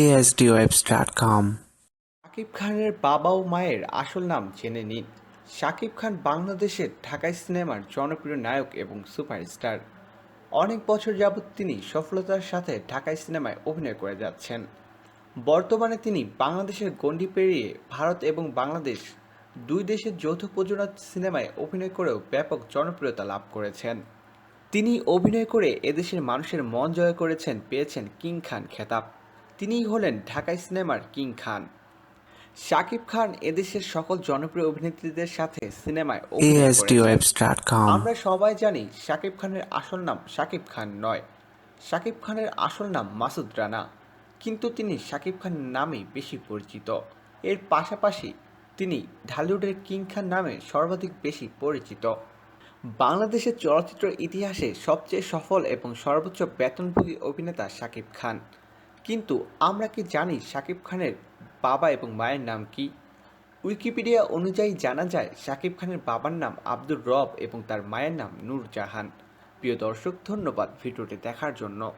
asdwebs.com। Shakib খানের বাবা ও মায়ের আসল নাম জেনে নিন। শাকিব খান বাংলাদেশের ঢাকাই সিনেমার জনপ্রিয় নায়ক এবং সুপারস্টার। অনেক বছর যাবৎ তিনি সফলতার সাথে ঢাকাই সিনেমায় অভিনয় করে যাচ্ছেন। বর্তমানে তিনি বাংলাদেশের গণ্ডি পেরিয়ে ভারত এবং বাংলাদেশ দুই দেশের যৌথ প্রযোজনা সিনেমায় অভিনয় করেও ব্যাপক জনপ্রিয়তা লাভ করেছেন। তিনি অভিনয় করে এদেশের মানুষের মন জয় করেছেন, পেয়েছেন কিং খান খেতাব। তিনিই হলেন ঢাকাই সিনেমার কিং খান। শাকিব খান এদেশের সকল জনপ্রিয় অভিনেত্রীদের সাথে সিনেমায় অভিনয় করেছেন। asdwebs.com। আমরা সবাই জানি শাকিব খানের আসল নাম শাকিব খান নয়, শাকিব খানের আসল নাম মাসুদ রানা। কিন্তু তিনি শাকিব খান নামেই বেশি পরিচিত। এর পাশাপাশি তিনি ঢালিউডের কিং খান নামে সর্বাধিক বেশি পরিচিত। বাংলাদেশের চলচ্চিত্র ইতিহাসে সবচেয়ে সফল এবং সর্বোচ্চ বেতনভোগী অভিনেতা শাকিব খান। কিন্তু আমরা কি জানি শাকিব খানের বাবা এবং মায়ের নাম কি? উইকিপিডিয়া অনুযায়ী জানা যায় শাকিব খানের বাবার নাম আব্দুর রব এবং তার মায়ের নাম নূর জাহান। প্রিয় দর্শক, ধন্যবাদ ভিডিওটি দেখার জন্য।